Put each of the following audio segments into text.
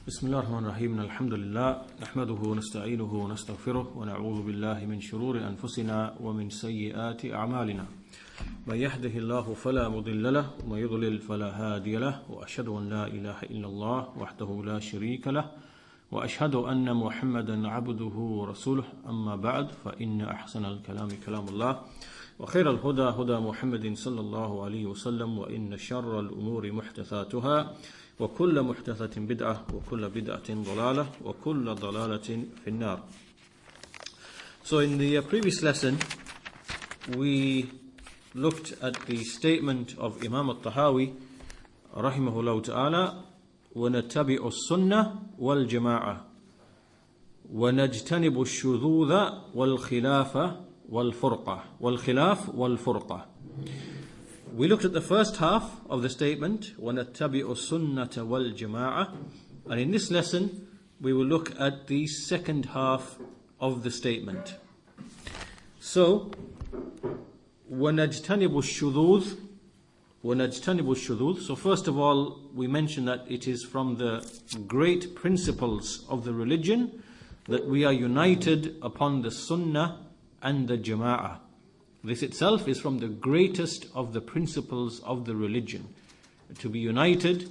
بسم الله الرحمن الرحيم الحمد لله نحمده ونستعينه ونستغفره ونعوذ بالله من شرور أنفسنا ومن سيئات أعمالنا من يهده الله فلا مضل له ومن يضلل فلا هادي له وأشهد أن لا إله إلا الله وحده لا شريك له وأشهد أن محمدا عبده ورسوله أما بعد فإن أحسن الكلام كلام الله وخير الهدى هدى محمد صلى الله عليه وسلم وإن شر الأمور محدثاتها وكل محدثة بدعة وكل بدعة ضلالة وكل ضلالة في النار. So in the previous lesson we looked at the statement of Imam al-Tahawi rahimahullah ta'ala وَنَتَّبِعُ السُّنَّةِ وَالْجَمَاعَةِ وَنَجْتَنِبُ الشُّذُوذَ وَالْخِلَافَ وَالْفُرْقَةِ. We looked at the first half of the statement, وَنَتَّبِعُ السُّنَّةَ وَالْجَمَاعَةِ, and in this lesson we will look at the second half of the statement. So, وَنَجْتَنِبُ الشُّذُوذ. So first of all, we mentioned that it is from the great principles of the religion that we are united upon the Sunnah and the Jama'ah. This itself is from the greatest of the principles of the religion. To be united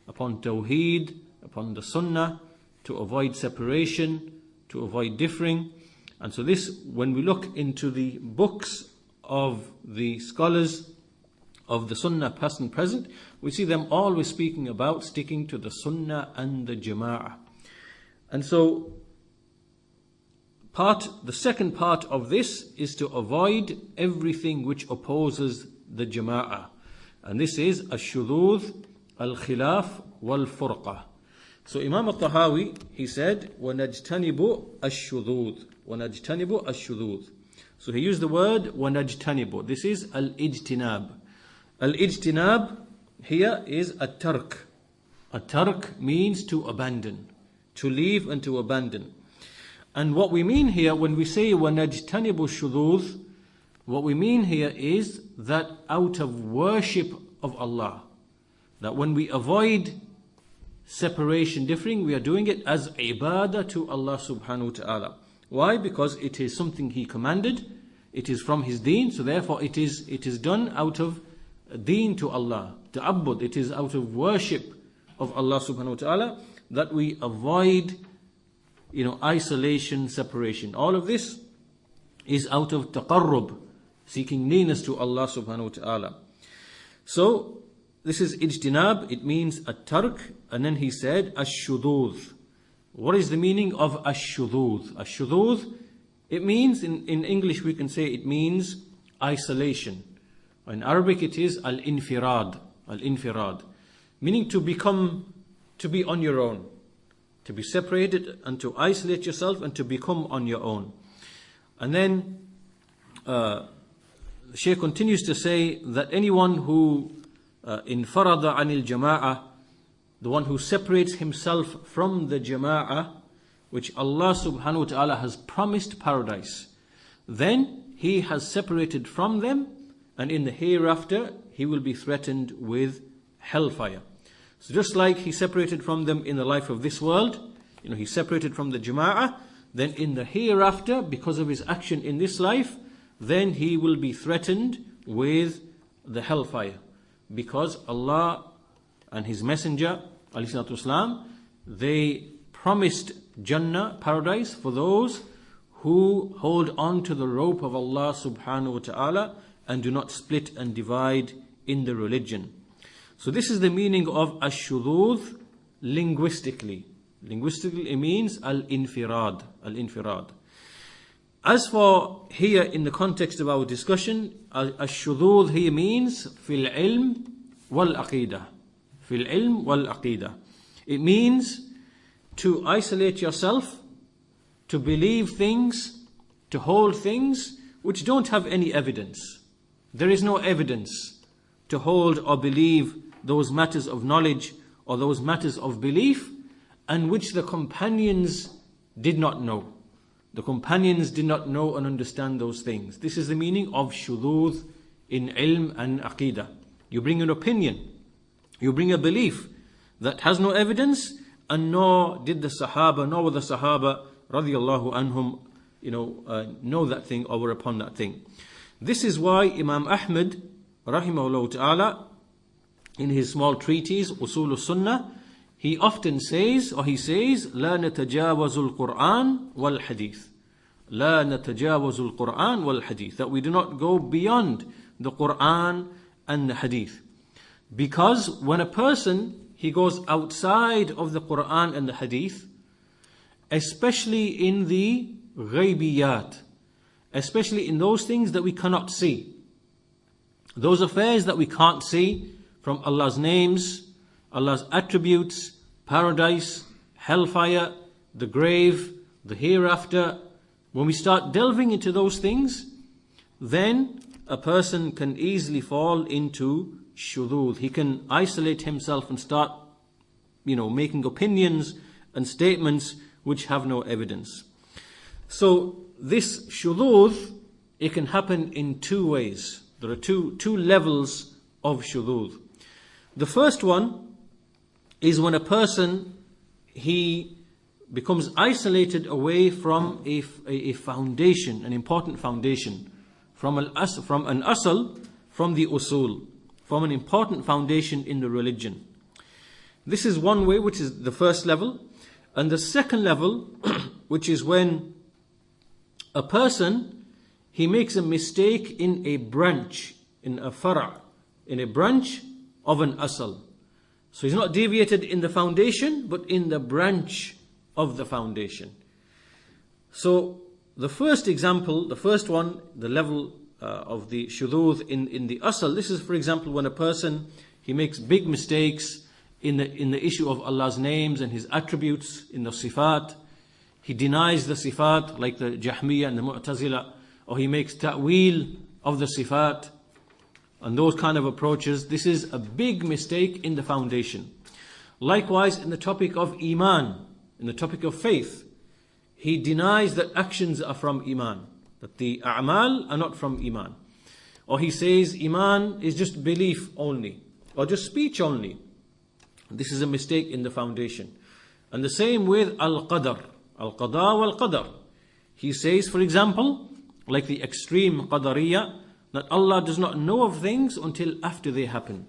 upon Tawheed, upon the Sunnah, to avoid separation, to avoid differing. And so this, when we look into the books of the scholars of the Sunnah past and present, we see them always speaking about sticking to the Sunnah and the Jama'ah. And so the second part of this is to avoid everything which opposes the Jama'ah. And this is ash-shudhudh, al-khilaf, wal-furqah. So Imam al-Tahawi, he said, وَنَجْتَنِبُ الشُّذُوذ. وَنَجْتَنِبُ الشُّذُوذ. So he used the word وَنَجْتَنِبُ. This is al-ijtinab. Al-ijtinab here is at-tark. At-tark means to abandon, to leave and to abandon. And what we mean here when we say وَنَجْتَنِبُ الشُّذُوذ, what we mean here is that out of worship of Allah, that when we avoid separation, differing, we are doing it as ibadah to Allah subhanahu wa ta'ala. Why? Because it is something He commanded, it is from His deen, so therefore it is done out of deen to Allah, ta'abbud, it is out of worship of Allah subhanahu wa ta'ala that we avoid isolation, separation. All of this is out of taqarrub, seeking nearness to Allah subhanahu wa ta'ala. So, this is ijtinab, it means at-tark, and then he said, ash-shudhudh. What is the meaning of ash-shudhudh? Ash-shudhudh, it means, in English we can say it means isolation. In Arabic it is al-infirad, meaning to be on your own. To be separated and to isolate yourself and to become on your own. And then the Shaykh continues to say that anyone who infarada anil jama'ah, the one who separates himself from the jama'ah, which Allah subhanahu wa ta'ala has promised paradise, then he has separated from them, and in the hereafter he will be threatened with hellfire. So just like he separated from them in the life of this world, he separated from the Jama'ah, then in the hereafter, because of his action in this life, then he will be threatened with the hellfire. Because Allah and His Messenger, alayhi salatu wasalam, they promised Jannah, paradise, for those who hold on to the rope of Allah subhanahu wa ta'ala and do not split and divide in the religion. So this is the meaning of ash-shudhudh linguistically. Linguistically it means al-infirad. As for here in the context of our discussion, ash-shudhudh here means fil ilm wal aqeedah. Fil ilm wal aqeedah. It means to isolate yourself, to believe things, to hold things which don't have any evidence. There is no evidence to hold or believe those matters of knowledge or those matters of belief, and which the companions did not know. The companions did not know and understand those things. This is the meaning of shudhudh in ilm and aqeedah. You bring an opinion, you bring a belief that has no evidence, and nor did the Sahaba, nor were the Sahaba radiyallahu anhum, know that thing or were upon that thing. This is why Imam Ahmad rahimahullah ta'ala, in his small treatise Usul Sunnah, he often says, or he says, لا نتجاوز القرآن والحديث. لا نتجاوز القرآن والحديث. That we do not go beyond the Quran and the Hadith. Because when a person, he goes outside of the Quran and the Hadith, especially in the ghaybiyat, especially in those things that we cannot see, those affairs that we can't see, from Allah's names, Allah's attributes, paradise, hellfire, the grave, the hereafter, when we start delving into those things, then a person can easily fall into shudud. He can isolate himself and start, making opinions and statements which have no evidence. So this shudud, it can happen in two ways. There are two levels of shudud. The first one is when a person, he becomes isolated away from a foundation, an important foundation, from an asl, from the usul, from an important foundation in the religion. This is one way, which is the first level. And the second level, which is when a person, he makes a mistake in a branch, in a fara', in a branch of an asl. So he's not deviated in the foundation, but in the branch of the foundation. So the first example, the first one, the level of the shudud in the asl, this is, for example, when a person, he makes big mistakes in the issue of Allah's names and His attributes, in the sifat. He denies the sifat, like the Jahmiyyah and the Mu'tazila, or he makes ta'wil of the sifat, and those kind of approaches. This is a big mistake in the foundation. Likewise, in the topic of iman, in the topic of faith, he denies that actions are from iman, that the a'mal are not from iman. Or he says iman is just belief only, or just speech only. This is a mistake in the foundation. And the same with al-qadar, al-qada wal-qadar. He says, for example, like the extreme qadariyah, that Allah does not know of things until after they happen.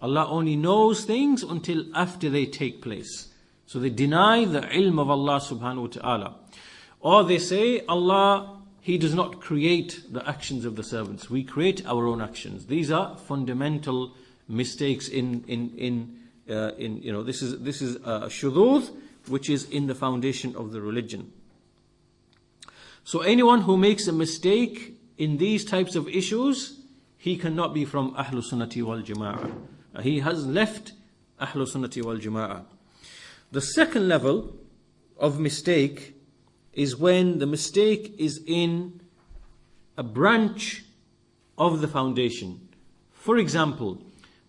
Allah only knows things until after they take place. So they deny the ilm of Allah subhanahu wa ta'ala. Or they say, Allah, He does not create the actions of the servants. We create our own actions. These are fundamental mistakes this is shudud, which is in the foundation of the religion. So anyone who makes a mistake in these types of issues, he cannot be from Ahlul Sunnati wal Jama'ah. He has left Ahlul Sunnati wal Jama'ah. The second level of mistake is when the mistake is in a branch of the foundation. For example,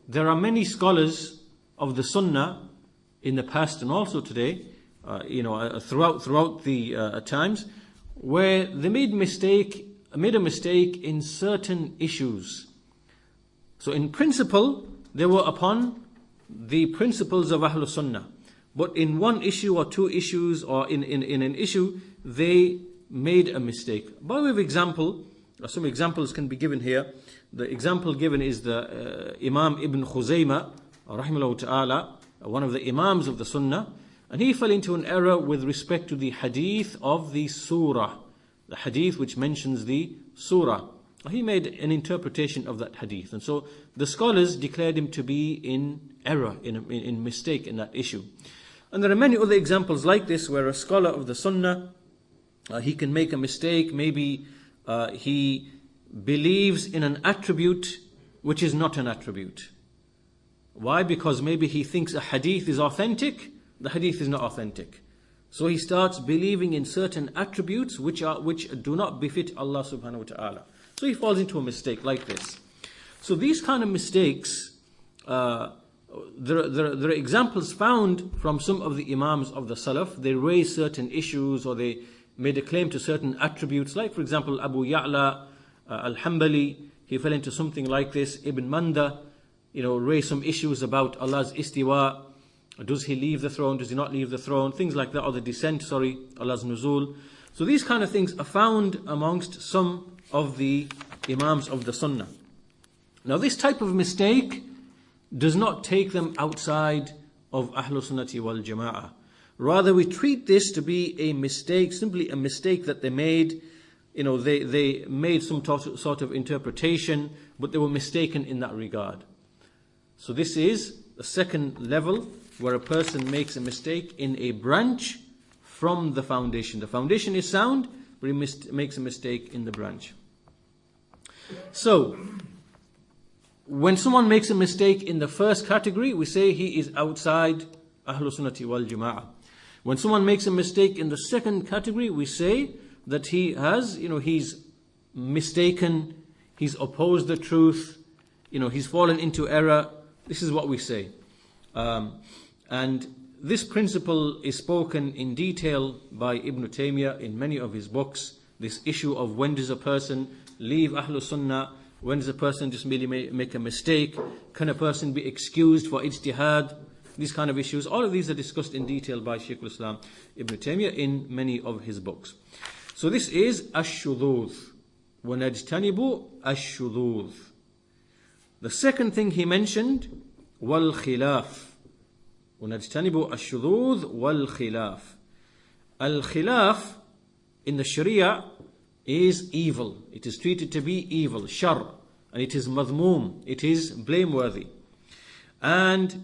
there are many scholars of the Sunnah in the past and also today, throughout the times, where they made a mistake in certain issues. So in principle, they were upon the principles of Ahlul Sunnah. But in one issue or two issues, or in an issue, they made a mistake. By way of example, some examples can be given here. The example given is the Imam Ibn Khuzaymah, rahimahullah ta'ala, one of the Imams of the Sunnah, and he fell into an error with respect to the hadith of the surah, the hadith which mentions the surah. He made an interpretation of that hadith, and so the scholars declared him to be in error, in mistake in that issue. And there are many other examples like this where a scholar of the Sunnah, he can make a mistake. Maybe he believes in an attribute which is not an attribute. Why? Because maybe he thinks a hadith is authentic, the hadith is not authentic. So he starts believing in certain attributes which do not befit Allah subhanahu wa ta'ala. So he falls into a mistake like this. So these kind of mistakes, there are examples found from some of the Imams of the Salaf. They raise certain issues, or they made a claim to certain attributes. Like, for example, Abu Ya'la al-Hanbali, he fell into something like this. Ibn Manda, raised some issues about Allah's istiwa. Does he leave the throne? Does he not leave the throne? Things like that, or the descent, Allah's nuzul. So these kind of things are found amongst some of the Imams of the Sunnah. Now this type of mistake does not take them outside of Ahlul Sunnati wal Jama'ah. Rather, we treat this to be a mistake, simply a mistake that they made. They made some sort of interpretation, but they were mistaken in that regard. So this is the second level, where a person makes a mistake in a branch from the foundation. The foundation is sound, but he makes a mistake in the branch. So, when someone makes a mistake in the first category, we say he is outside Ahlul Sunnati wal Jama'ah. When someone makes a mistake in the second category, we say that he has, he's mistaken, he's opposed the truth, he's fallen into error. This is what we say. And this principle is spoken in detail by Ibn Taymiyyah in many of his books. This issue of when does a person leave Ahlul Sunnah, when does a person just merely make a mistake, can a person be excused for ijtihad, these kind of issues. All of these are discussed in detail by Shaykh al-Islam Ibn Taymiyyah in many of his books. So this is ash-shudhudh. وَنَجْتَنِبُ ash-shudhudh. The second thing he mentioned, wal-khilaf. وَنَجْتَنِبُ ash-shudhudh wal-khilaf. Al-khilaf in the Sharia is evil. It is treated to be evil, shar, and it is madhmoom, it is blameworthy. And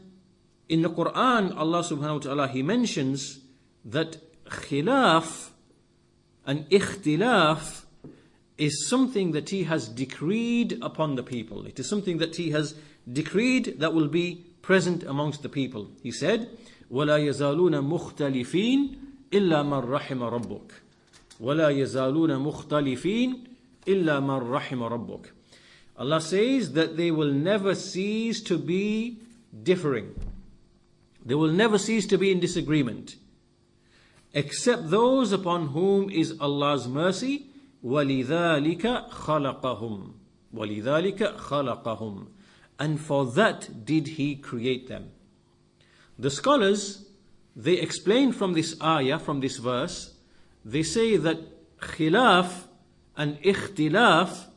in the Quran, Allah subhanahu wa ta'ala, He mentions that khilaf and ikhtilaf is something that He has decreed upon the people. It is something that He has decreed that will be present amongst the people. He said, وَلَا يَزَالُونَ مُخْتَلِفِينَ إِلَّا مَنْ رَحِمَ رَبُّكَ وَلَا يَزَالُونَ مُخْتَلِفِينَ إِلَّا مَنْ رَحِمَ رَبُّكَ. Allah says that they will never cease to be differing. They will never cease to be in disagreement, except those upon whom is Allah's mercy. وَلِذَلِكَ خَلَقَهُمْ وَلِذَلِكَ خَلَقَهُمْ. And for that did He create them. The scholars, they explain from this ayah, from this verse, they say that khilaf and ikhtilaf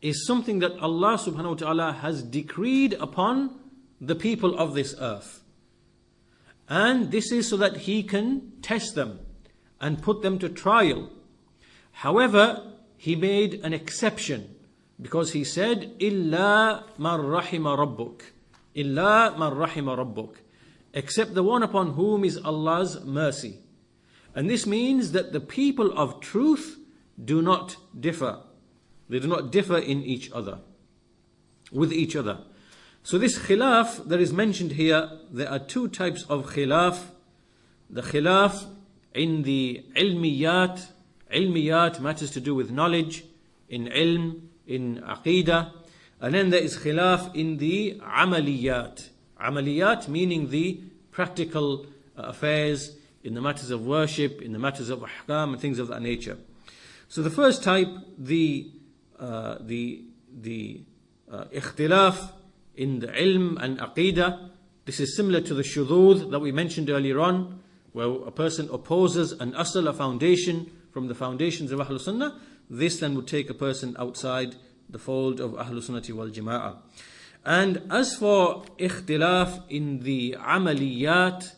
is something that Allah subhanahu wa ta'ala has decreed upon the people of this earth. And this is so that He can test them and put them to trial. However, He made an exception, because He said, إِلَّا مَنْ رَحِمَ رَبُّكَ إِلَّا مَنْ رَحِمَ رَبُّكَ, except the one upon whom is Allah's mercy. And this means that the people of truth do not differ. They do not differ in each other, with each other. So this khilaf that is mentioned here, there are two types of khilaf. The khilaf in the ilmiyat. Ilmiyat, matters to do with knowledge, in ilm, in aqeedah. And then there is khilaf in the amaliyat. Amaliyat meaning the practical affairs, in the matters of worship, in the matters of ahkam and things of that nature. So the first type, the ikhtilaf in the ilm and aqeedah, this is similar to the shudhudh that we mentioned earlier on, where a person opposes an asl, a foundation from the foundations of Ahlul Sunnah. This then would take a person outside the fold of Ahlul Sunnati wal Jama'ah. And as for ikhtilaf in the amaliyat,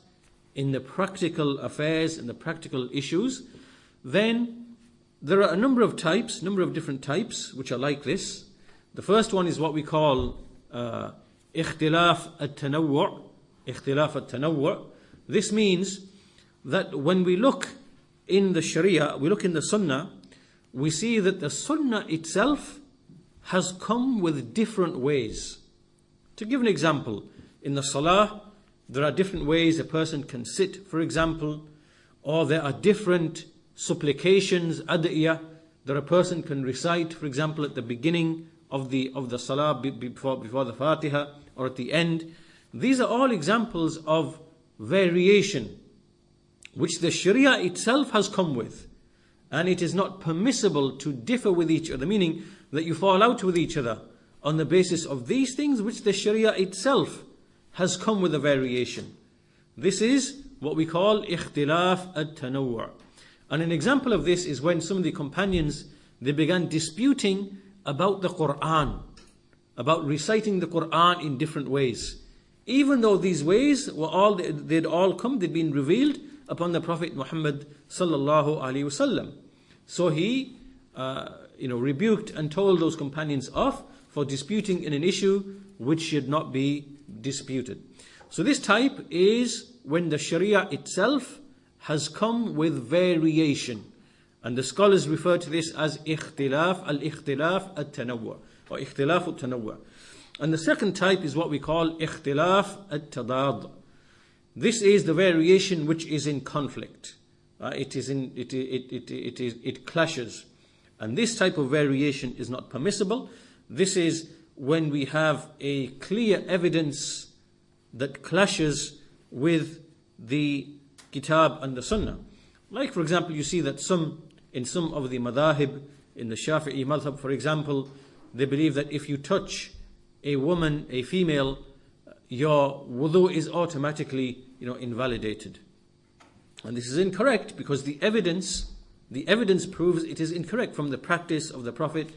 in the practical affairs, in the practical issues, then there are a number of different types, which are like this. The first one is what we call ikhtilaf at-tanawwu'. Ikhtilaf at-tanawwu'. This means that when we look in the Sharia, we look in the Sunnah, we see that the Sunnah itself has come with different ways. To give an example, in the Salah, there are different ways a person can sit, for example, or there are different supplications, ad'iyah, that a person can recite, for example, at the beginning of the Salah, before the Fatiha, or at the end. These are all examples of variation, which the Sharia itself has come with. And it is not permissible to differ with each other, meaning that you fall out with each other on the basis of these things which the Sharia itself has come with a variation. This is what we call ikhtilaf at-tanawwu'. And an example of this is when some of the companions, they began disputing about the Quran, about reciting the Quran in different ways. Even though these ways were they'd been revealed upon the Prophet Muhammad sallallahu alaihi wasallam. So he, rebuked and told those companions off for disputing in an issue which should not be disputed. So this type is when the Sharia itself has come with variation. And the scholars refer to this as ikhtilaf at-tanawwu' or ikhtilaf at-tanawwu'. And the second type is what we call ikhtilaf at-tadad. This is the variation which is in conflict. It clashes. And this type of variation is not permissible. This is when we have a clear evidence that clashes with the Kitab and the Sunnah. Like, for example, you see that in some of the madhahib, in the Shafi'i madhab, for example, they believe that if you touch a woman, a female, your wudu is automatically, invalidated. And this is incorrect because the evidence proves it is incorrect from the practice of the Prophet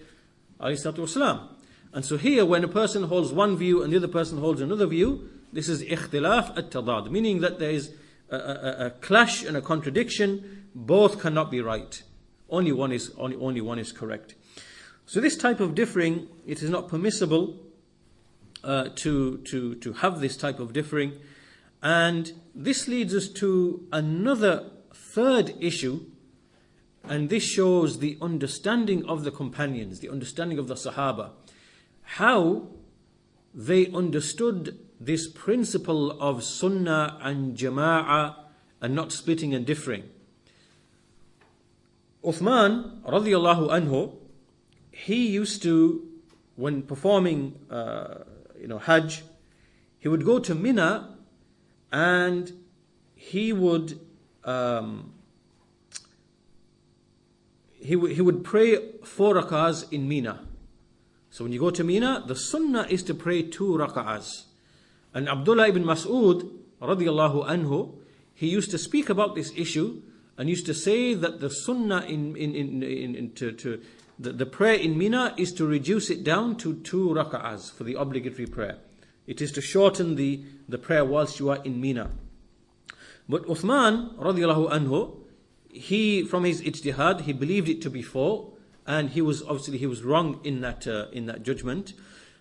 ﷺ. And so here, when a person holds one view and the other person holds another view, this is ikhtilaf at-tadad, meaning that there is a clash and a contradiction. Both cannot be right. Only one is correct. So this type of differing, it is not permissible to have this type of differing. And this leads us to another third issue, and this shows the understanding of the companions, the understanding of the Sahaba, how they understood this principle of Sunnah and Jama'ah and not splitting and differing. Uthman radiyallahu anhu, he used to, when performing Hajj, he would go to Mina and he would pray 4 rak'ahs in Mina. So when you go to Mina, the Sunnah is to pray 2 rak'ahs. And Abdullah ibn Mas'ud radiyallahu anhu, he used to speak about this issue and used to say that the Sunnah the prayer in Mina is to reduce it down to 2 rak'ahs for the obligatory prayer. It is to shorten the prayer whilst you are in Mina. But Uthman radiyallahu anhu, he, from his ijtihad, he believed it to be 4, and he was wrong in that judgment.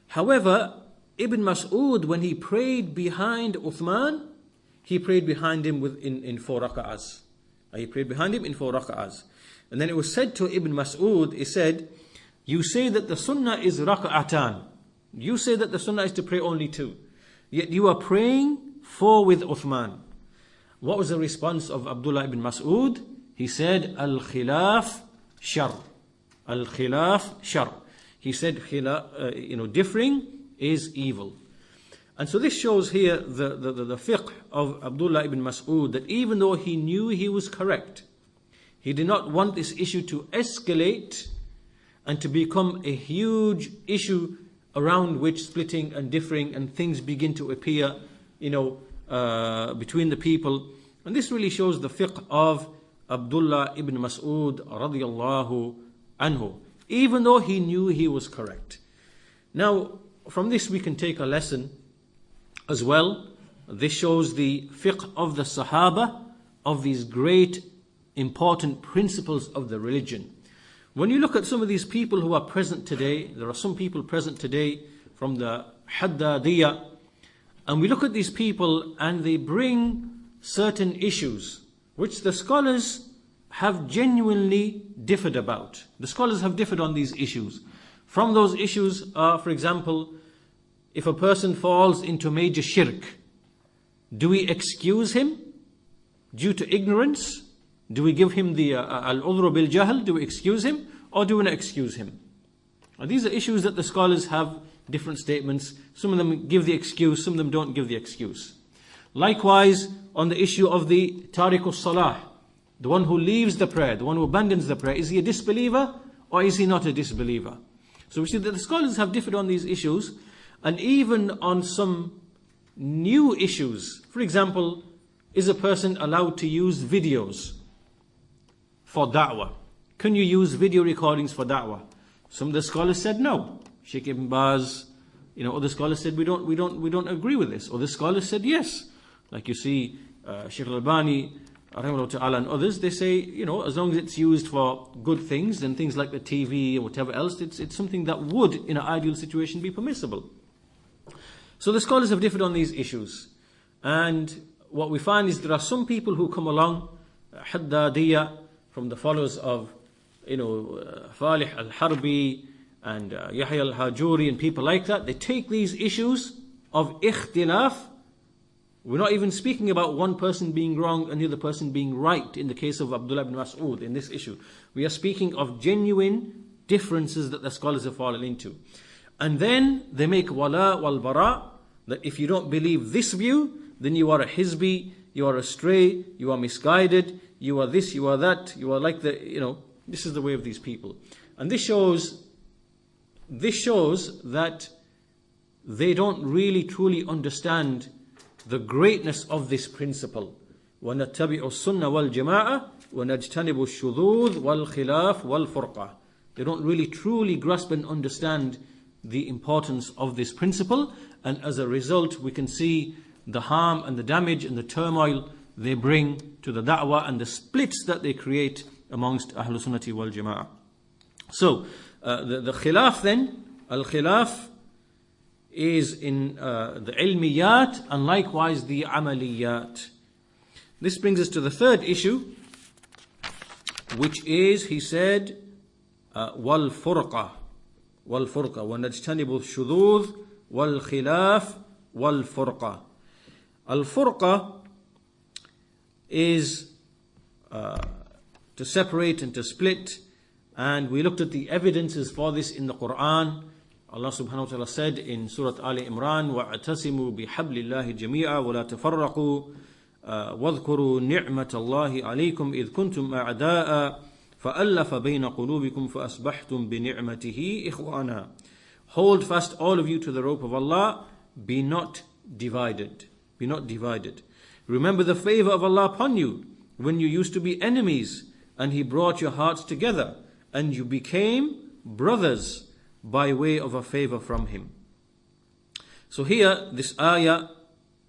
However, Ibn Mas'ud, when he prayed behind Uthman, he prayed behind him in 4 rak'ahs. He prayed behind him in 4 rak'ahs. And then it was said to Ibn Mas'ud, he said, you say that the Sunnah is rak'atan. You say that the Sunnah is to pray only 2. Yet you are praying 4 with Uthman. What was the response of Abdullah ibn Mas'ud? He said, al-khilaf shar. Al-khilaf shar. He said, differing is evil. And so this shows here the fiqh of Abdullah ibn Mas'ud, that even though he knew he was correct, he did not want this issue to escalate and to become a huge issue around which splitting and differing and things begin to appear, between the people. And this really shows the fiqh of Abdullah ibn Mas'ud radiyallahu anhu, even though he knew he was correct. Now, from this we can take a lesson as well. This shows the fiqh of the Sahaba, of these great important principles of the religion. When you look at some of these people who are present today, there are some people present today from the Haddadiyah, and we look at these people and they bring certain issues which the scholars have genuinely differed about. The scholars have differed on these issues. From those issues are, for example, if a person falls into major shirk, do we excuse him due to ignorance? Do we give him the al-udhru bil-jahl? Do we excuse him or do we not excuse him? And these are issues that the scholars have different statements. Some of them give the excuse, some of them don't give the excuse. Likewise, on the issue of the tariqus salah, the one who leaves the prayer, the one who abandons the prayer, is he a disbeliever or is he not a disbeliever? So we see that the scholars have differed on these issues, and even on some new issues. For example, is a person allowed to use videos for da'wah? Can you use video recordings for da'wah? Some of the scholars said no. Sheikh Ibn Baz, other scholars said we don't agree with this. Other scholars said yes. Like you see, Sheikh Al-Albani, and others, they say, as long as it's used for good things, then things like the TV and whatever else, it's something that would, in an ideal situation, be permissible. So the scholars have differed on these issues. And what we find is there are some people who come along, Haddadiyya, from the followers of, Falih al-Harbi and Yahya al-Hajuri and people like that. They take these issues of ikhtilaf. We're not even speaking about one person being wrong and the other person being right in the case of Abdullah ibn Mas'ud in this issue. We are speaking of genuine differences that the scholars have fallen into. And then they make wala wal bara, that if you don't believe this view, then you are a hizbi, you are astray, you are misguided, you are this, you are that, you are like this is the way of these people. And this shows that they don't really truly understand the greatness of this principle. وَنَتَّبِعُ السُّنَّةَ وَالْجَمَاعَةَ وَنَجْتَنِبُ الشُّذُوذ وَالْخِلَافِ وَالْفُرْقَةِ. They don't really truly grasp and understand the importance of this principle, and as a result we can see the harm and the damage and the turmoil they bring to the da'wah and the splits that they create amongst Ahlul Sunnati wal Jama'ah. So the khilaf then, al-khilaf is in the ilmiyat and likewise the amaliyat. This brings us to the third issue, which is, he said, wal furqa wa najtanibu shudud wal khilaf wal furqa. Al furqa is to separate and to split, and we looked at the evidences for this in the Quran. Allah subhanahu wa ta'ala said in Surah Ali Imran, وَاعْتَصِمُوا بِحَبْلِ اللَّهِ جَمِيعًا وَلَا تَفَرَّقُوا وَاذْكُرُوا نِعْمَةَ اللَّهِ عَلَيْكُمْ إِذْ كُنْتُمْ أَعْدَاءً فَأَلَّفَ بَيْنَ قُلُوبِكُمْ فَأَصْبَحْتُمْ بِنِعْمَتِهِ إِخْوَانًا. Hold fast all of you to the rope of Allah, be not divided. Be not divided. Remember the favor of Allah upon you when you used to be enemies, and He brought your hearts together, and you became brothers by way of a favor from Him. So here, this ayah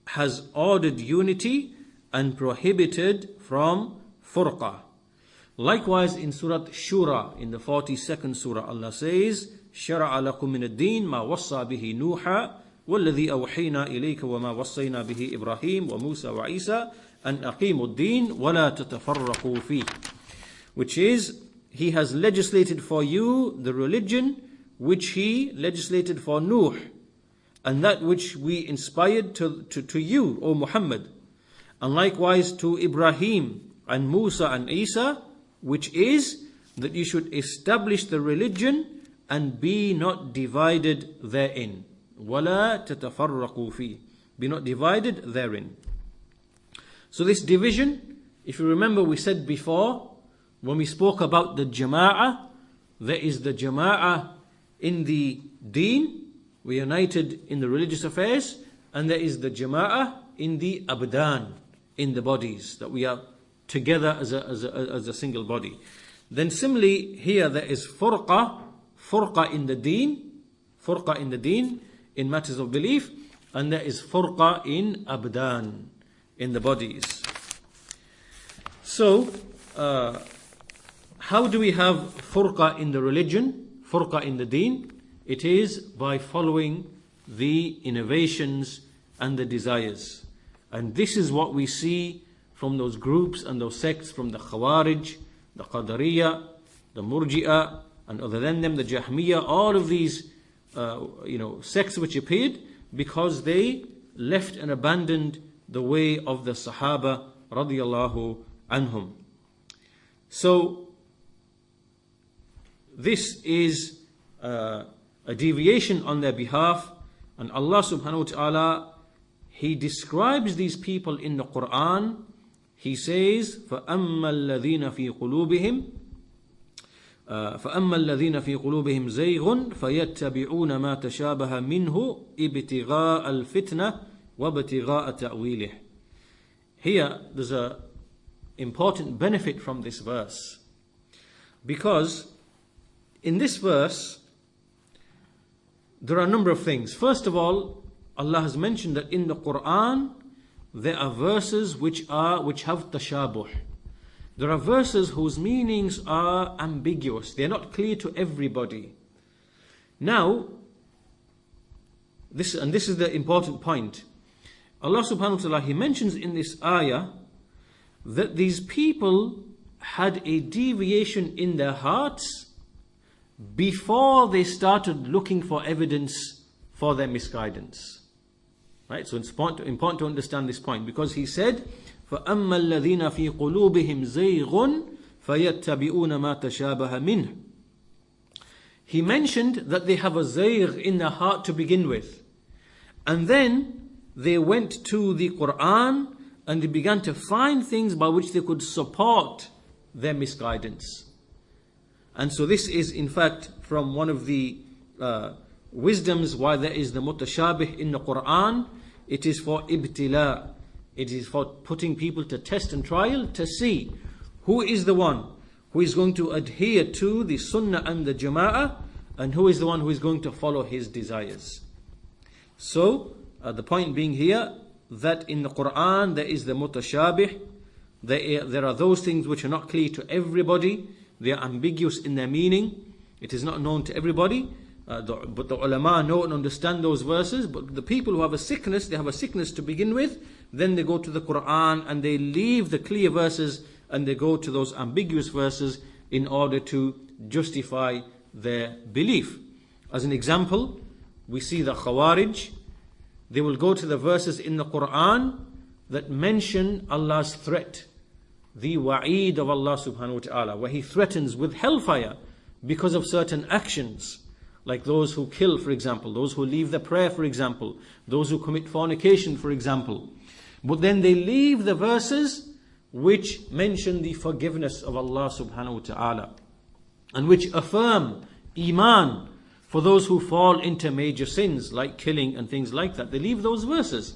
has ordered unity and prohibited from furqa. Likewise in Surah Shura, in the 42nd surah, Allah says, شَرَعَ لَكُم مِّنَ الدِّينِ مَا وَصَّى بِهِ نُوحًا وَالَّذِي أَوْحَيْنَا إِلَيْكَ وَمَا وَصَّيْنَا بِهِ إِبْرَاهِيمَ وَمُوسَى وَعِيسَى أَنْ أَقِيمُوا الدِّينَ وَلَا تَتَفَرَّقُوا فِيهِ. Which is, He has legislated for you the religion which He legislated for Nuh, and that which we inspired to you, O Muhammad, and likewise to Ibrahim and Musa and Isa, which is that you should establish the religion and be not divided therein. وَلَا تَتَفَرَّقُوا فِيهِ. Be not divided therein. So this division, if you remember, we said before, when we spoke about the jama'ah, there is the jama'ah in the deen, we are united in the religious affairs, and there is the jama'ah in the abdan, in the bodies, that we are together as a single body. Then similarly here there is furqa in the deen, in matters of belief, and there is furqa in abdan, in the bodies. So how do we have furqa in the religion, furqa in the deen? It is by following the innovations and the desires. And this is what we see from those groups and those sects, from the Khawarij, the Qadariyah, the Murji'ah, and other than them, the Jahmiyyah, all of these sects which appeared because they left and abandoned the way of the Sahaba radiyallahu anhum. So this is a deviation on their behalf, and Allah subhanahu wa ta'ala, He describes these people in the Quran. He says, فَأَمَّا الَّذِينَ فِي قُلُوبِهِمْ زَيْغٌ فَيَتَّبِعُونَ مَا تَشَابَهَ مِنْهُ ابْتِغَاءَ الْفِتْنَةِ وَابْتِغَاءَ تَأْوِيلِهِ. here there's an important benefit from this verse. Because in this verse, there are a number of things. First of all, Allah has mentioned that in the Quran, there are verses which have tashabuh. There are verses whose meanings are ambiguous. They're not clear to everybody. Now, this is the important point. Allah subhanahu wa ta'ala, He mentions in this ayah that these people had a deviation in their hearts before they started looking for evidence for their misguidance. Right? So it's important to understand this point, because He said, فَأَمَّا الَّذِينَ فِي قُلُوبِهِمْ زَيْغٌ فَيَتَّبِعُونَ مَا تَشَابَهَ مِنْهُ. He mentioned that they have a zayg in their heart to begin with. And then they went to the Quran and they began to find things by which they could support their misguidance. And so this is in fact from one of the wisdoms why there is the mutashabih in the Quran. It is for ibtila. It is for putting people to test and trial to see who is the one who is going to adhere to the sunnah and the jama'ah, and who is the one who is going to follow his desires. So the point being here that in the Quran there is the mutashabih. There are those things which are not clear to everybody. They are ambiguous in their meaning. It is not known to everybody. But the ulama know and understand those verses. But the people who have a sickness, they have a sickness to begin with. Then they go to the Quran and they leave the clear verses and they go to those ambiguous verses in order to justify their belief. As an example, we see the Khawarij. They will go to the verses in the Quran that mention Allah's threat, the wa'id of Allah subhanahu wa ta'ala, where He threatens with hellfire because of certain actions, like those who kill, for example, those who leave the prayer, for example, those who commit fornication, for example. But then they leave the verses which mention the forgiveness of Allah subhanahu wa ta'ala and which affirm iman for those who fall into major sins like killing and things like that. They leave those verses.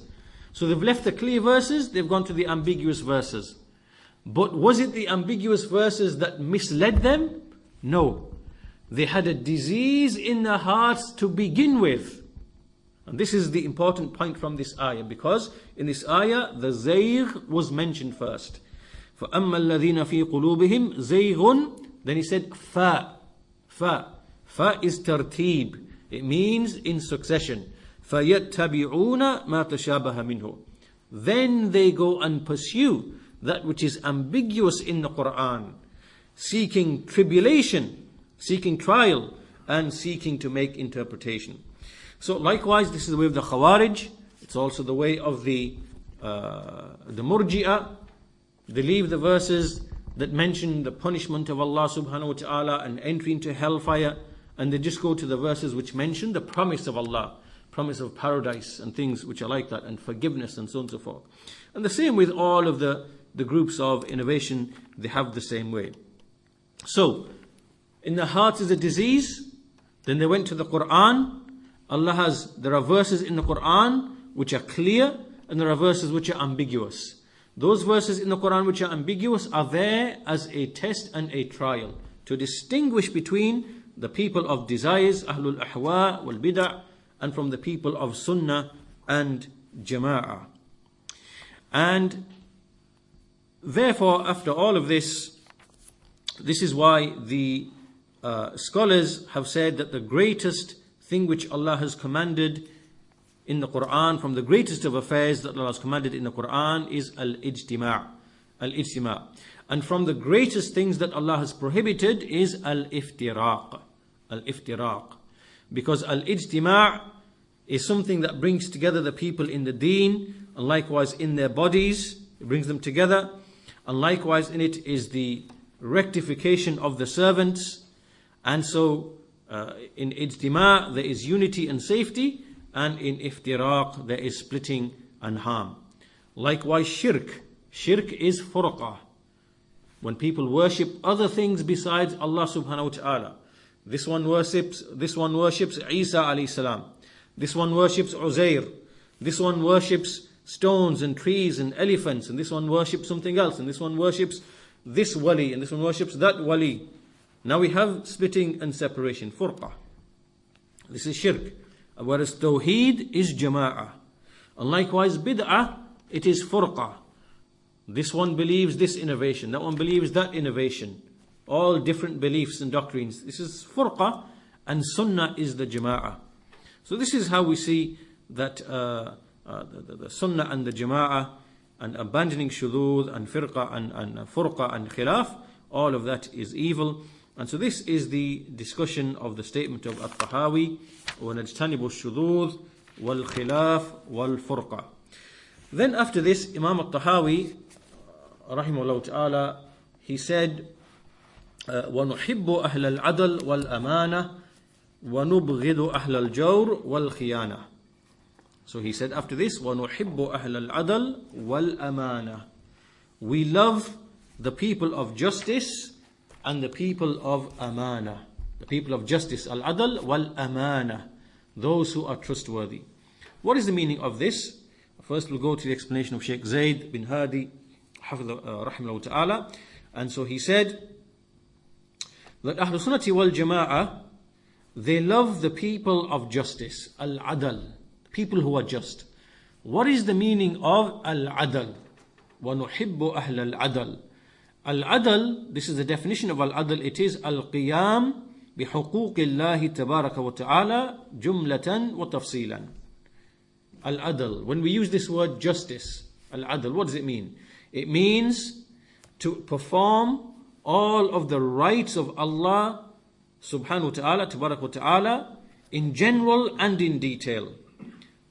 So they've left the clear verses, they've gone to the ambiguous verses. But was it the ambiguous verses that misled them? No. They had a disease in their hearts to begin with. And this is the important point from this ayah, because in this ayah the zayg was mentioned first. فَأَمَّا الَّذِينَ فِي قُلُوبِهِمْ زَيْغٌ. Then He said fa. Fa is tartib. It means in succession. فَيَتَّبِعُونَ مَا تَشَابَهَ مِنْهُ. Then they go and pursue that which is ambiguous in the Quran, seeking tribulation, seeking trial, and seeking to make interpretation. So likewise, this is the way of the Khawarij. It's also the way of the Murji'ah. They leave the verses that mention the punishment of Allah subhanahu wa ta'ala and entry into hellfire, and they just go to the verses which mention the promise of Allah, promise of paradise and things which are like that, and forgiveness and so on and so forth. And the same with all of the groups of innovation, they have the same way. So, in the heart is a disease. Then they went to the Quran. There are verses in the Quran which are clear, and there are verses which are ambiguous. Those verses in the Quran which are ambiguous are there as a test and a trial to distinguish between the people of desires, Ahlul Ahwa wal Bid'ah, and from the people of Sunnah and Jama'ah. And therefore, after all of this, this is why the scholars have said that the greatest thing which Allah has commanded in the Quran, from the greatest of affairs that Allah has commanded in the Quran, is al-ijtima'. Al-ijtima'. And from the greatest things that Allah has prohibited is al-iftiraq. Al-iftiraq. Because al-ijtima' is something that brings together the people in the deen, and likewise in their bodies, it brings them together. And likewise in it is the rectification of the servants. And so in ijtima' there is unity and safety, and in iftiraq there is splitting and harm. Likewise shirk. Shirk is furqah. When people worship other things besides Allah subhanahu wa ta'ala. This one worships Isa alayhi salam. This one worships Uzair. This one worships stones and trees and elephants, and this one worships something else, and this one worships this wali, and this one worships that wali. Now we have splitting and separation, furqa. This is shirk. Whereas tawheed is jama'ah. And likewise bid'ah, it is furqa. This one believes this innovation, that one believes that innovation. All different beliefs and doctrines. This is furqa, and sunnah is the jama'ah. So this is how we see that the sunnah and the jama'ah, and abandoning shudud and firqa and furqa and khilaf, all of that is evil. And so this is the discussion of the statement of At-Tahawi, وَنَجْتَنِبُ الشُّذُوذ وَالْخِلَافِ وَالْفُرْقَةِ. Then after this, Imam At-Tahawi, rahimahullah ta'ala, he said, وَنُحِبُّ أَهْلَ الْعَدْلِ وَالْأَمَانَةِ وَنُبْغِضُ أَهْلَ الْجَوْرِ وَالْخِيَانَةِ. So he said after this, وَنُحِبُّ أَهْلَ الْعَدْلِ وَالْأَمَانَةِ. We love the people of justice and the people of amana. The people of justice, al-adl wal-amana, those who are trustworthy. What is the meaning of this? First we'll go to the explanation of Sheikh Zayd bin Hadi, rahimahullah ta'ala. And so he said that Ahlul Sunnati wal Jama'ah, they love the people of justice, al-adl, people who are just. What is the meaning of al-adl? وَنُحِبُّ أَهْلَ الْعَدْلِ. Al-adl, this is the definition of al-adl, it is al-qiyam بحقوق الله تبارك وتعالى جملة وتفصيلا. Al-adl, when we use this word justice, al-adl, what does it mean? It means to perform all of the rights of Allah subhanahu wa ta'ala, tabarak wa ta'ala, in general and in detail.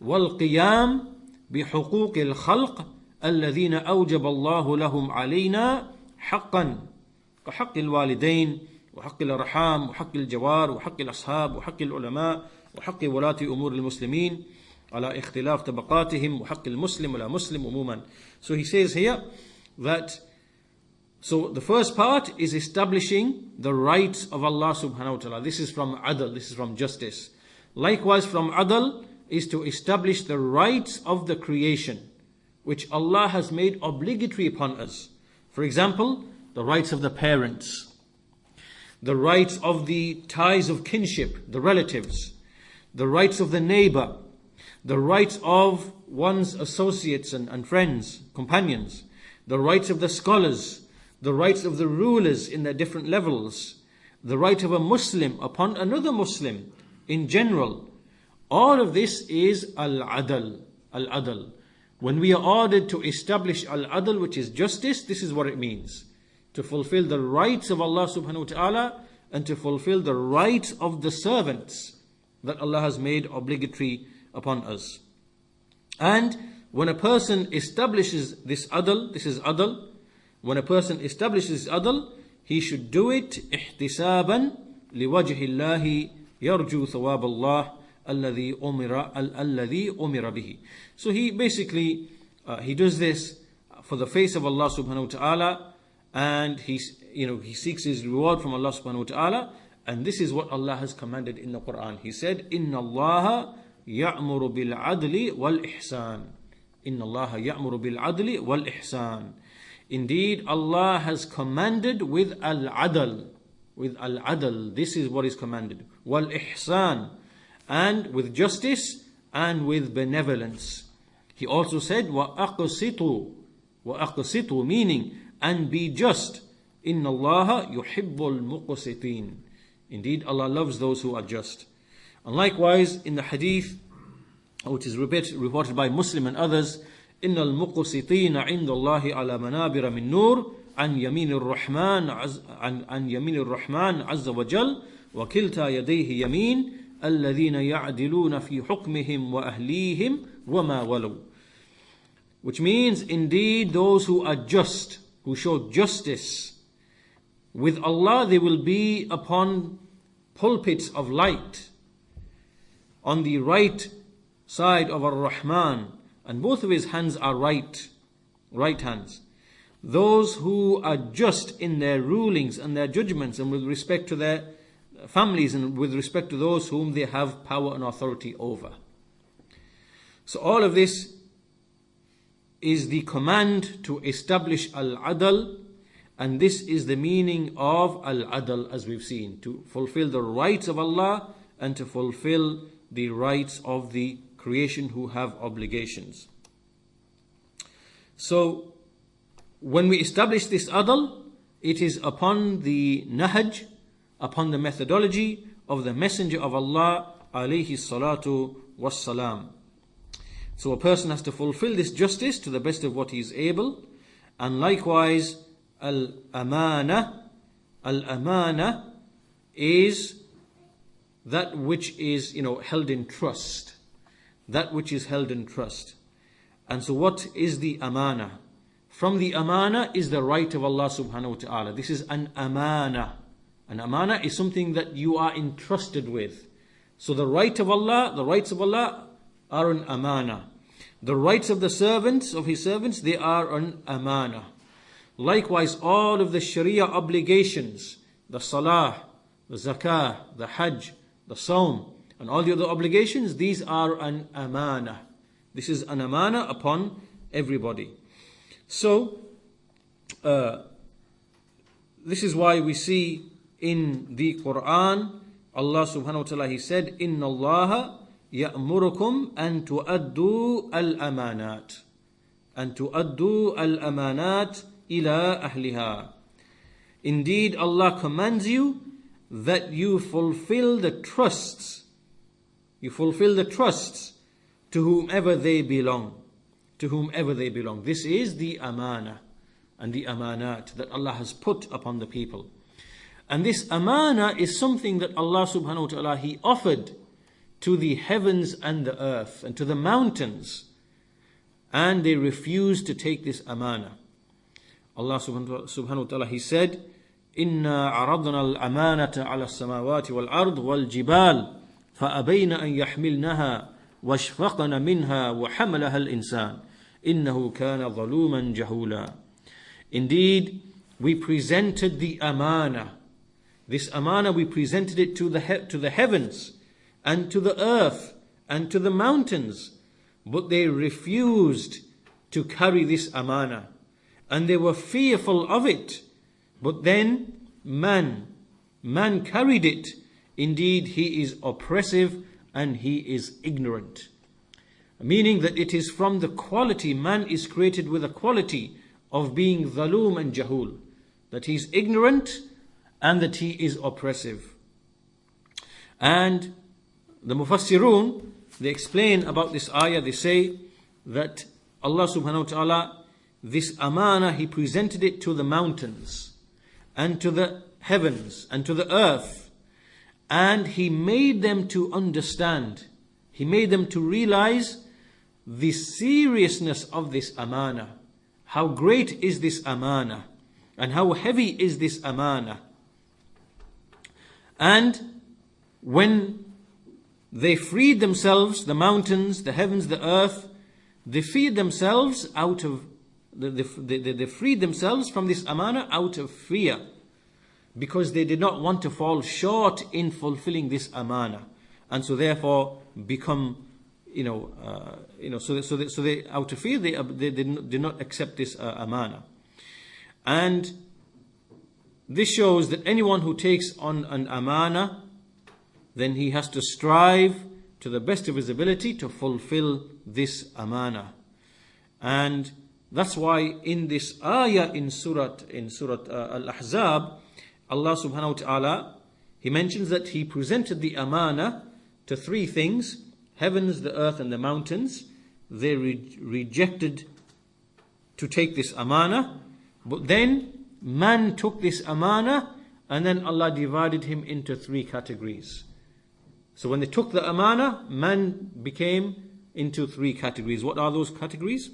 وَالْقِيَامِ بِحُقُوقِ الْخَلْقِ الَّذِينَ أَوْجَبَ اللَّهُ لَهُمْ عَلَيْنَا حقا كحق الوالدين وحق الأرحام وحق الجوار وحق الأصحاب وحق العلماء وحق ولاة أمور المسلمين على اختلاف طبقاتهم وحق المسلم ولا مسلم عموما. So he says here that, so the first part is establishing the rights of Allah subhanahu wa ta'ala. This is from adl, this is from justice. Likewise from adl is to establish the rights of the creation, which Allah has made obligatory upon us. For example, the rights of the parents, the rights of the ties of kinship, the relatives, the rights of the neighbor, the rights of one's associates and friends, companions, the rights of the scholars, the rights of the rulers in their different levels, the right of a Muslim upon another Muslim in general. All of this is al-adl, al-adl. When we are ordered to establish al-adl, which is justice, this is what it means. To fulfill the rights of Allah subhanahu wa ta'ala and to fulfill the rights of the servants that Allah has made obligatory upon us. And when a person establishes this adl, this is adl, when a person establishes adl, he should do it ihtisaban liwajhi Allahi yarju thawab Allah alladhi umira bihi. So he basically he does this for the face of Allah subhanahu wa ta'ala, and he seeks his reward from Allah subhanahu wa ta'ala, and this is what Allah has commanded in the Quran. He said, Inna Allah ya'muru bil adli wal ihsan. Inna Allah ya'muru bil adli wal ihsan. Indeed, Allah has commanded with al-adl. With al-adl, this is what is commanded. Wal ihsan, and with justice and with benevolence. He also said, وَأَقْسِطُوا وَأَقْسِطُوا, meaning, and be just. Inna Allah yuhibbul muqsitin. Indeed, Allah loves those who are just. And likewise, in the hadith, which is reported by Muslim and others, إِنَّ الْمُقْسِطِينَ عِنْدَ اللَّهِ عَلَى مَنَابِرَ مِن نُّورٍ عَنْ يَمِينِ الرَّحْمَنِ عَزَّ وَجَلَّ وَكِلْتَا يَدَيْهِ يَمِينٌ الَّذِينَ يَعْدِلُونَ فِي حُكْمِهِمْ وَأَهْلِيهِمْ وَمَا وَلَوْا. Which means, indeed, those who are just, who show justice, with Allah they will be upon pulpits of light, on the right side of Ar-Rahman, and both of his hands are right hands. Those who are just in their rulings and their judgments, and with respect to their families, and with respect to those whom they have power and authority over. So all of this is the command to establish al-adl, and this is the meaning of al-adl, as we've seen, to fulfill the rights of Allah and to fulfill the rights of the creation who have obligations. So when we establish this adl, it is upon the nahj, upon the methodology of the Messenger of Allah alayhi salatu wassalam. So a person has to fulfill this justice to the best of what he is able. And likewise, al-amana is that which is, held in trust. That which is held in trust. And so what is the amana? From the amana is the right of Allah subhanahu wa ta'ala. This is an amana. An amana is something that you are entrusted with. So the right of Allah, the rights of Allah are an amana. The rights of the servants, of His servants, they are an amana. Likewise, all of the Sharia obligations, the salah, the zakah, the hajj, the sawm, and all the other obligations, these are an amana. This is an amana upon everybody. So, this is why we see in the Quran, Allah subhanahu wa ta'ala, He said, إِنَّ اللَّهَ يَأْمُرُكُمْ أَن تُؤَدُّوا الْأَمَانَاتِ أَن تُؤَدُّوا الْأَمَانَاتِ إِلَىٰ أَهْلِهَا. Indeed, Allah commands you that you fulfill the trusts. You fulfill the trusts to whomever they belong. To whomever they belong. This is the amana and the amanat that Allah has put upon the people. And this amana is something that Allah subhanahu wa ta'ala, He offered to the heavens and the earth and to the mountains. And they refused to take this amana. Allah subhanahu wa ta'ala, He said, إِنَّا عَرَضْنَا الْأَمَانَةَ عَلَى السَّمَاوَاتِ وَالْأَرْضِ وَالْجِبَالِ فَأَبَيْنَ أَن يَحْمِلْنَهَا وَاشْفَقْنَ مِنْهَا وَحَمَلَهَا الْإِنسَانِ إِنَّهُ كَانَ ظَلُومًا جَهُولًا. Indeed, we presented the amana. This amana, we presented it to the heavens and to the earth and to the mountains. But they refused to carry this amana. And they were fearful of it. But then man carried it. Indeed, he is oppressive and he is ignorant. Meaning that it is from the quality, man is created with a quality of being dhaloom and jahul. That he is ignorant and that he is oppressive. And the Mufassirun, they explain about this ayah, they say that Allah subhanahu wa ta'ala, this amana, He presented it to the mountains and to the heavens and to the earth. And He made them to understand. He made them to realize the seriousness of this amana. How great is this amana? And how heavy is this amana? And when they freed themselves, the mountains, the heavens, the earth, they freed themselves out of they freed themselves from this amana out of fear, because they did not want to fall short in fulfilling this amana, and so therefore become, so they out of fear they did not accept this amana. And this shows that anyone who takes on an amana, then he has to strive to the best of his ability to fulfill this amana. And that's why in this ayah in Surah Al-Ahzab, Allah subhanahu wa ta'ala, He mentions that He presented the amana to three things: heavens, the earth and the mountains. They rejected to take this amana, but then man took this amana, and then Allah divided him into three categories. So when they took the amana, man became into three categories. What are those categories?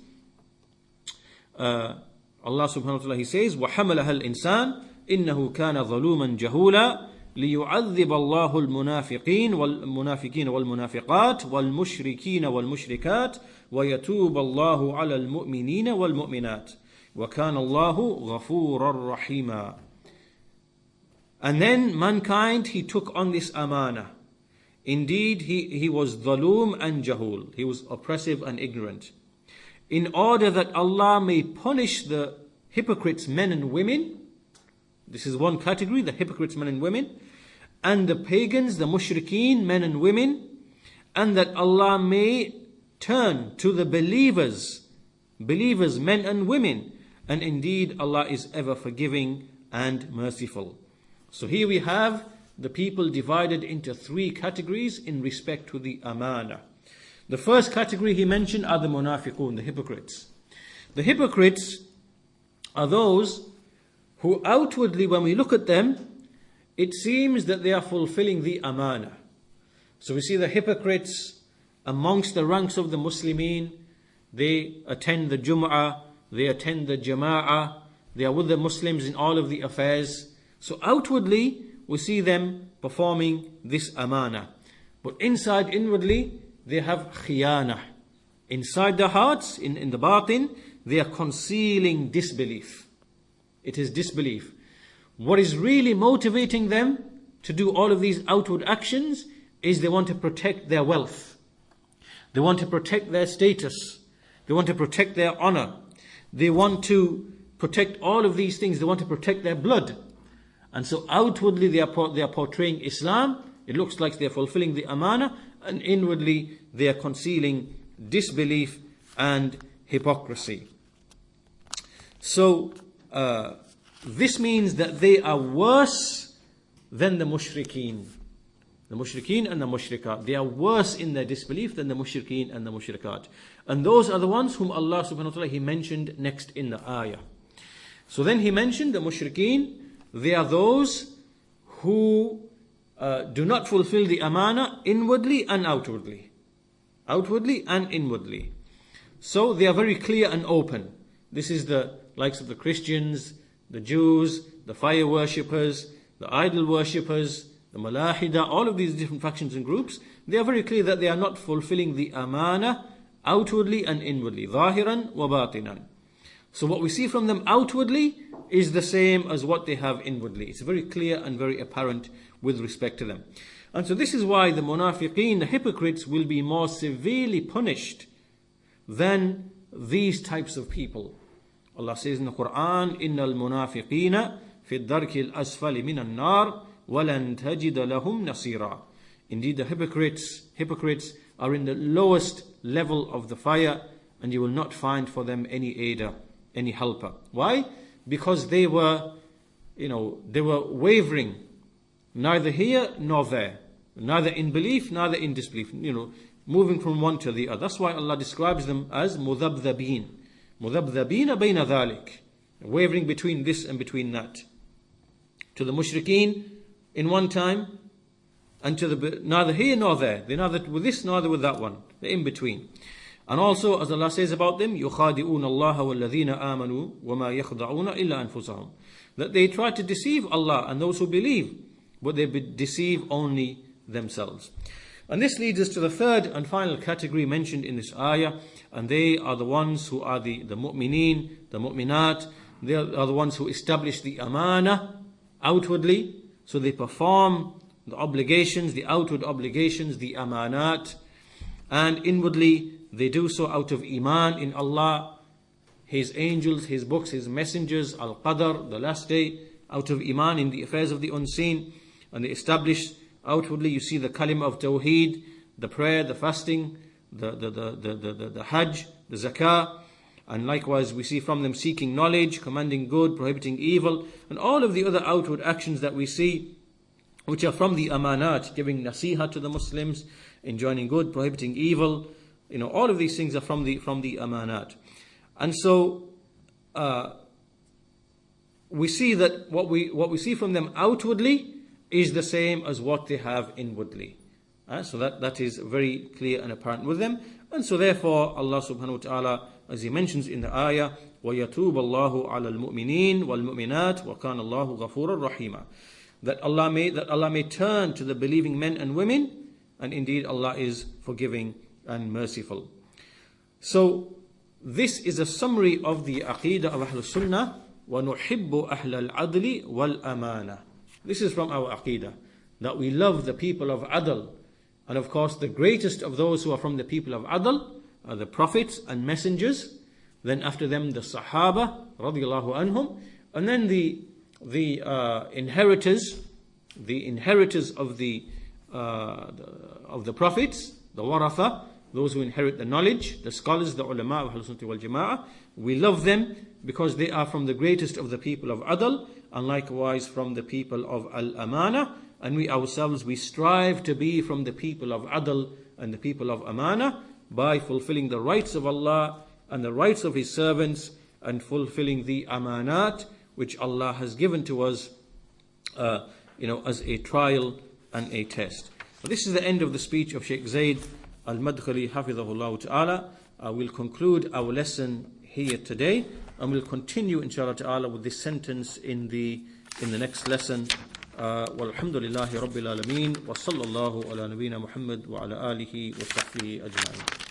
Allah subhanahu wa ta'ala, He says, وَحَمَلَهَا الْإِنسَانِ إِنَّهُ كَانَ ظَلُومًا جَهُولًا لِيُعَذِّبَ اللَّهُ الْمُنَافِقِينَ وَالْمُنَافِقَاتِ وَالْمُشْرِكِينَ وَالْمُشْرِكَاتِ وَيَتُوبَ اللَّهُ عَلَى الْمُؤْمِنِينَ وَالْمُؤْمِنَاتِ وَكَانَ اللَّهُ غَفُورًا رَحِيمًا. And then mankind, he took on this amana. Indeed, he was dhaloom and jahul. He was oppressive and ignorant. in order that Allah may punish the hypocrites, men and women. This is one category, the hypocrites, men and women, and the pagans, the mushrikeen, men and women, and that Allah may turn to the believers, men and women, and indeed Allah is ever forgiving and merciful. So here we have the people divided into three categories in respect to the amana. The first category he mentioned are the munafiqun, the hypocrites. The hypocrites are those who outwardly, when we look at them, it seems that they are fulfilling the amana. So we see the hypocrites amongst the ranks of the Muslimin. They attend the Jum'ah, they attend the Jama'ah, they are with the Muslims in all of the affairs. So outwardly, we see them performing this amana. But inwardly, they have khiyana. Inside their hearts, in the batin, they are concealing disbelief. It is disbelief. What is really motivating them to do all of these outward actions is they want to protect their wealth. They want to protect their status. They want to protect their honor. They want to protect all of these things. They want to protect their blood. And so outwardly they are portraying Islam. It looks like they are fulfilling the amana, and inwardly they are concealing disbelief and hypocrisy. So this means that they are worse than the mushrikeen. The mushrikeen and the mushrikat, they are worse in their disbelief than the mushrikeen and the mushrikat. And those are the ones whom Allah subhanahu wa ta'ala, He mentioned next in the ayah. So then He mentioned the mushrikeen, they are those who do not fulfill the amana inwardly and outwardly. Outwardly and inwardly. So they are very clear and open. This is the likes of the Christians, the Jews, the fire worshippers, the idol worshippers, the Malahida, all of these different factions and groups. They are very clear that they are not fulfilling the amana outwardly and inwardly. Zahiran wa batinan. So what we see from them outwardly is the same as what they have inwardly. It's very clear and very apparent with respect to them. And so this is why the munafiqeen, the hypocrites, will be more severely punished than these types of people. Allah says in the Quran, إِنَّ الْمُنَافِقِينَ فِي الدَّرْكِ الْأَسْفَلِ مِنَ النَّارِ وَلَن تَجِدَ لَهُمْ نَصِيرًا. Indeed, the hypocrites are in the lowest level of the fire, and you will not find for them any aider, any helper. Why? Because they were wavering, neither here nor there, neither in belief, neither in disbelief, moving from one to the other. That's why Allah describes them as mudhabdhabeen. Mudhabdhabeen bayna dhalik, wavering between this and between that. To the mushrikeen in one time, and to the neither here nor there. They're neither with this, neither with that one. They're in between. And also, as Allah says about them, يُخَادِئُونَ اللَّهَ وَالَّذِينَ آمَنُوا وَمَا يَخْضَعُونَ إِلَّا أَنفُسَهُم. That they try to deceive Allah and those who believe, but they deceive only themselves. And this leads us to the third and final category mentioned in this ayah, and they are the ones who are the mu'mineen, the mu'minat. They are the ones who establish the amana outwardly, so they perform the obligations, the outward obligations, the amanat, and inwardly they do so out of iman in Allah, His angels, His books, His messengers, al-qadr, the last day, out of iman in the affairs of the unseen. And they establish outwardly, you see the kalim of tawheed, the prayer, the fasting, the hajj, the zakah. And likewise we see from them seeking knowledge, commanding good, prohibiting evil, and all of the other outward actions that we see, which are from the amanat, giving nasiha to the Muslims, enjoining good, prohibiting evil. All of these things are from the amanat. And so we see that what we see from them outwardly is the same as what they have inwardly. So that is very clear and apparent with them. And so therefore Allah subhanahu wa ta'ala, as He mentions in the ayah, وَيَتُوبَ اللَّهُ عَلَى الْمُؤْمِنِينَ وَالْمُؤْمِنَاتِ وَكَانَ اللَّهُ غَفُورًا رَحِيمًا. That Allah may turn to the believing men and women, and indeed Allah is forgiving and merciful. So this is a summary of the Aqeedah of Ahlul Sunnah. وَنُحِبُّ أَهْلَ الْعَدْلِ وَالْأَمَانَةِ. This is from our Aqeedah, that we love the people of Adl. And of course the greatest of those who are from the people of Adl are the prophets and messengers. then after them the Sahaba radiallahu anhum, and then the inheritors of the prophets, the waratha, those who inherit the knowledge, the scholars, the ulama of Ahlus Sunnah wal Jama'ah. We love them because they are from the greatest of the people of Adl, and likewise from the people of Al-Amana. And we ourselves, we strive to be from the people of Adl and the people of Amana by fulfilling the rights of Allah and the rights of His servants, and fulfilling the amanat which Allah has given to us, as a trial and a test. This is the end of the speech of Sheikh Zayd Al-Madkhali, Hafidhahullah Ta'ala. We'll conclude our lesson here today, and we'll continue inshallah ta'ala with this sentence in the next lesson. Walhamdulillahi Rabbil Alameen, wa sallallahu ala nabiyyina Muhammad wa ala alihi wa sahbihi ajma'in.